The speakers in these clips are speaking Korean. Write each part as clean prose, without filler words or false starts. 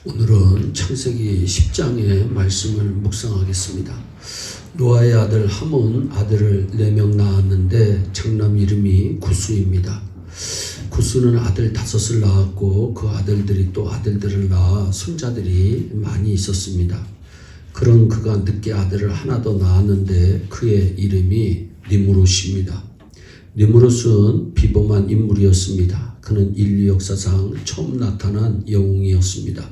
오늘은 창세기 10장의 말씀을 묵상하겠습니다. 노아의 아들 함은 아들을 4명 낳았는데 장남 이름이 구스입니다. 구스는 아들 5을 낳았고 그 아들들이 또 아들들을 낳아 손자들이 많이 있었습니다. 그런 그가 늦게 아들을 하나 더 낳았는데 그의 이름이 니므롯입니다. 니므롯은 비범한 인물이었습니다. 그는 인류 역사상 처음 나타난 영웅이었습니다.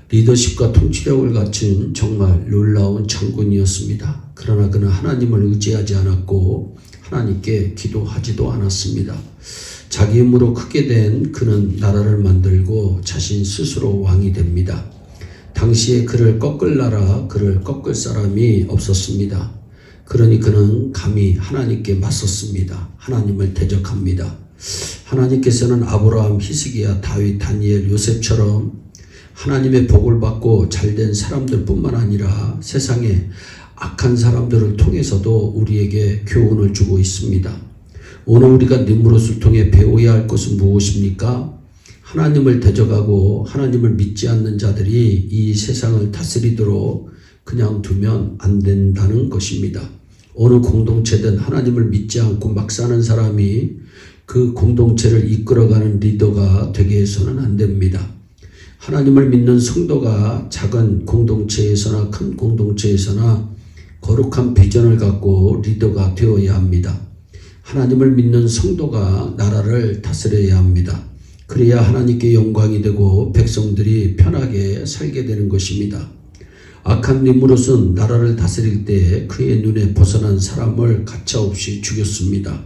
리더십과 통치력을 갖춘 정말 놀라운 장군이었습니다. 그러나 그는 하나님을 의지하지 않았고 하나님께 기도하지도 않았습니다. 자기 힘으로 크게 된 그는 나라를 만들고 자신 스스로 왕이 됩니다. 당시에 그를 꺾을 나라, 그를 꺾을 사람이 없었습니다. 그러니 그는 감히 하나님께 맞섰습니다. 하나님을 대적합니다. 하나님께서는 아브라함, 히스기야, 다윗, 다니엘, 요셉처럼 하나님의 복을 받고 잘된 사람들 뿐만 아니라 세상에 악한 사람들을 통해서도 우리에게 교훈을 주고 있습니다. 오늘 우리가 니므롯을 통해 배워야 할 것은 무엇입니까? 하나님을 대적하고 하나님을 믿지 않는 자들이 이 세상을 다스리도록 그냥 두면 안 된다는 것입니다. 어느 공동체든 하나님을 믿지 않고 막 사는 사람이 그 공동체를 이끌어가는 리더가 되게 해서는 안 됩니다. 하나님을 믿는 성도가 작은 공동체에서나 큰 공동체에서나 거룩한 비전을 갖고 리더가 되어야 합니다. 하나님을 믿는 성도가 나라를 다스려야 합니다. 그래야 하나님께 영광이 되고 백성들이 편하게 살게 되는 것입니다. 악한 니므롯은 나라를 다스릴 때 그의 눈에 벗어난 사람을 가차없이 죽였습니다.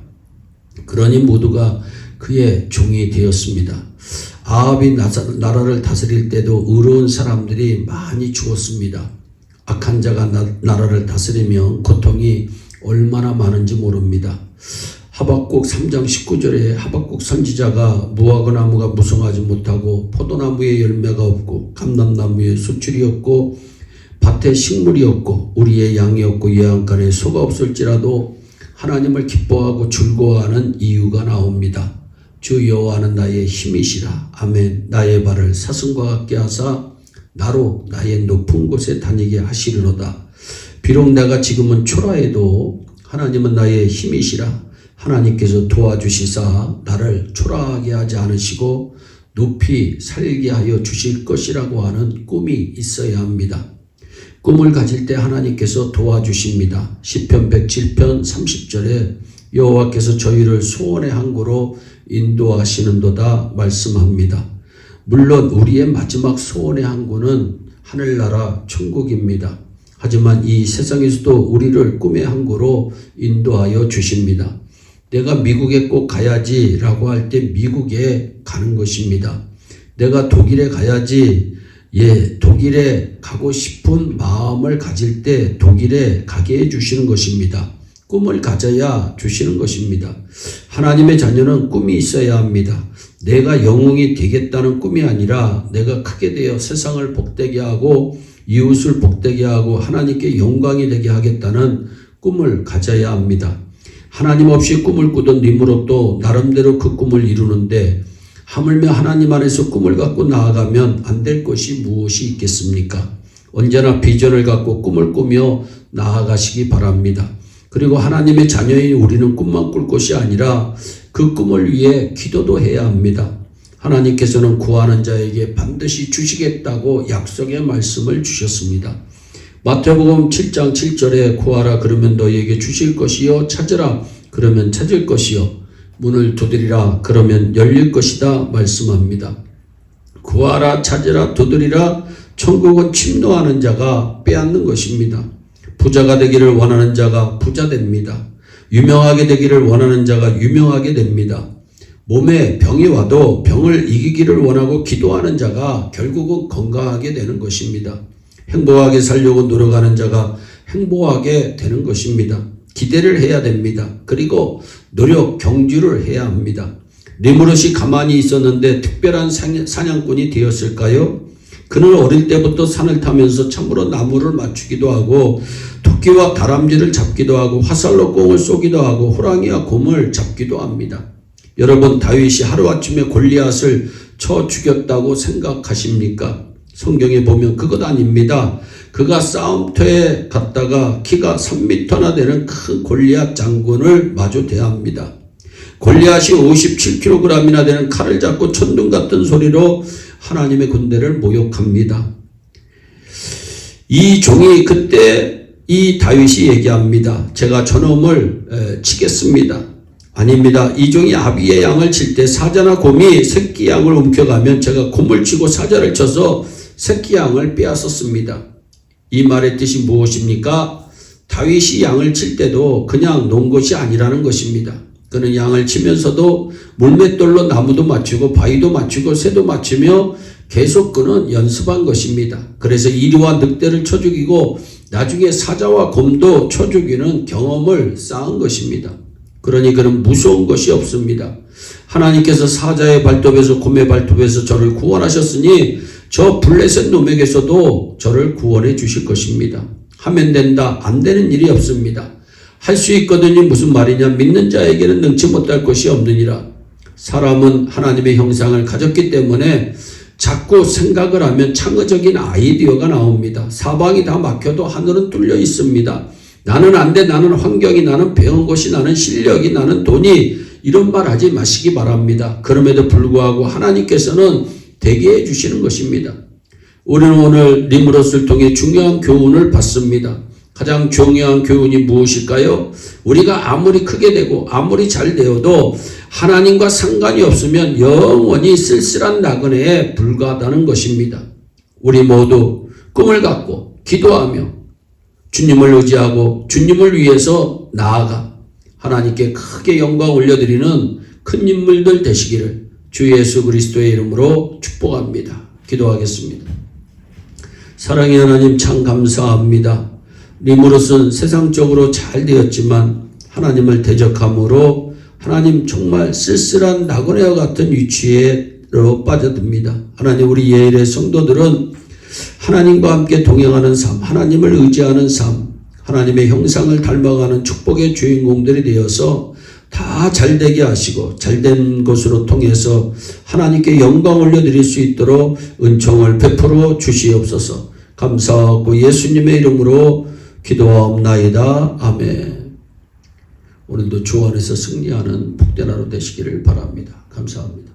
그러니 모두가 그의 종이 되었습니다. 아합이 나라를 다스릴 때도 의로운 사람들이 많이 죽었습니다. 악한 자가 나라를 다스리면 고통이 얼마나 많은지 모릅니다. 하박국 3장 19절에 하박국 선지자가 무화과나무가 무성하지 못하고 포도나무에 열매가 없고 감람나무에 수출이 없고 밭에 식물이 없고 우리의 양이 없고 예양간에 소가 없을지라도 하나님을 기뻐하고 즐거워하는 이유가 나옵니다. 주 여호와는 나의 힘이시라. 아멘. 나의 발을 사슴과 같게 하사 나로 나의 높은 곳에 다니게 하시리로다. 비록 내가 지금은 초라해도 하나님은 나의 힘이시라. 하나님께서 도와주시사 나를 초라하게 하지 않으시고 높이 살게 하여 주실 것이라고 하는 꿈이 있어야 합니다. 꿈을 가질 때 하나님께서 도와주십니다. 시편 107편 30절에 여호와께서 저희를 소원의 항구로 인도하시는도다 말씀합니다. 물론 우리의 마지막 소원의 항구는 하늘나라 천국입니다. 하지만 이 세상에서도 우리를 꿈의 항구로 인도하여 주십니다. 내가 미국에 꼭 가야지 라고 할 때 미국에 가는 것입니다. 내가 독일에 가야지, 독일에 가고 싶은 마음을 가질 때 독일에 가게 해주시는 것입니다. 꿈을 가져야 주시는 것입니다. 하나님의 자녀는 꿈이 있어야 합니다. 내가 영웅이 되겠다는 꿈이 아니라 내가 크게 되어 세상을 복되게 하고 이웃을 복되게 하고 하나님께 영광이 되게 하겠다는 꿈을 가져야 합니다. 하나님 없이 꿈을 꾸던 니므롯도 나름대로 그 꿈을 이루는데 하물며 하나님 안에서 꿈을 갖고 나아가면 안 될 것이 무엇이 있겠습니까? 언제나 비전을 갖고 꿈을 꾸며 나아가시기 바랍니다. 그리고 하나님의 자녀인 우리는 꿈만 꿀 것이 아니라 그 꿈을 위해 기도도 해야 합니다. 하나님께서는 구하는 자에게 반드시 주시겠다고 약속의 말씀을 주셨습니다. 마태복음 7장 7절에 구하라 그러면 너희에게 주실 것이요 찾으라 그러면 찾을 것이요 문을 두드리라 그러면 열릴 것이다 말씀합니다. 구하라 찾으라 두드리라 천국은 침노하는 자가 빼앗는 것입니다. 부자가 되기를 원하는 자가 부자 됩니다. 유명하게 되기를 원하는 자가 유명하게 됩니다. 몸에 병이 와도 병을 이기기를 원하고 기도하는 자가 결국은 건강하게 되는 것입니다. 행복하게 살려고 노력하는 자가 행복하게 되는 것입니다. 기대를 해야 됩니다. 그리고 노력, 경주를 해야 합니다. 니므롯이 가만히 있었는데 특별한 사냥꾼이 되었을까요? 그는 어릴 때부터 산을 타면서 참으로 나무를 맞추기도 하고 토끼와 다람쥐를 잡기도 하고 화살로 꽁을 쏘기도 하고 호랑이와 곰을 잡기도 합니다. 여러분, 다윗이 하루아침에 골리앗을 쳐 죽였다고 생각하십니까? 성경에 보면 그것 아닙니다. 그가 싸움터에 갔다가 키가 3m나 되는 큰 골리앗 장군을 마주 대합니다. 골리앗이 57kg이나 되는 칼을 잡고 천둥 같은 소리로 하나님의 군대를 모욕합니다. 이 종이 그때 이 다윗이 얘기합니다. 제가 저놈을 치겠습니다. 아닙니다. 이 종이 아비의 양을 칠 때 사자나 곰이 새끼 양을 움켜가면 제가 곰을 치고 사자를 쳐서 새끼 양을 빼앗았습니다. 이 말의 뜻이 무엇입니까? 다윗이 양을 칠 때도 그냥 놓은 것이 아니라는 것입니다. 그는 양을 치면서도 물맷돌로 나무도 맞추고 바위도 맞추고 새도 맞추며 계속 그는 연습한 것입니다. 그래서 이리와 늑대를 쳐 죽이고 나중에 사자와 곰도 쳐 죽이는 경험을 쌓은 것입니다. 그러니 그는 무서운 것이 없습니다. 하나님께서 사자의 발톱에서 곰의 발톱에서 저를 구원하셨으니 저 블레셋 놈에게서도 저를 구원해 주실 것입니다. 하면 된다. 안 되는 일이 없습니다. 할 수 있거든요. 무슨 말이냐. 믿는 자에게는 능치 못할 것이 없느니라. 사람은 하나님의 형상을 가졌기 때문에 자꾸 생각을 하면 창의적인 아이디어가 나옵니다. 사방이 다 막혀도 하늘은 뚫려 있습니다. 나는 안 돼. 나는 환경이, 나는 배운 것이, 나는 실력이, 나는 돈이, 이런 말 하지 마시기 바랍니다. 그럼에도 불구하고 하나님께서는 되게 해주시는 것입니다. 우리는 오늘 니므롯을 통해 중요한 교훈을 받습니다. 가장 중요한 교훈이 무엇일까요? 우리가 아무리 크게 되고 아무리 잘 되어도 하나님과 상관이 없으면 영원히 쓸쓸한 나그네에 불과하다는 것입니다. 우리 모두 꿈을 갖고 기도하며 주님을 의지하고 주님을 위해서 나아가 하나님께 크게 영광 올려드리는 큰 인물들 되시기를 주 예수 그리스도의 이름으로 축복합니다. 기도하겠습니다. 사랑의 하나님 참 감사합니다. 니므롯은 세상적으로 잘 되었지만 하나님을 대적함으로 하나님 정말 쓸쓸한 나그네와 같은 위치에로 빠져듭니다. 하나님 우리 예일의 성도들은 하나님과 함께 동행하는 삶, 하나님을 의지하는 삶, 하나님의 형상을 닮아가는 축복의 주인공들이 되어서 다 잘되게 하시고 잘된 것으로 통해서 하나님께 영광 올려드릴 수 있도록 은총을 베풀어 주시옵소서. 감사하고 예수님의 이름으로 기도하옵나이다. 아멘. 오늘도 주 안에서 승리하는 복된 하루 되시기를 바랍니다. 감사합니다.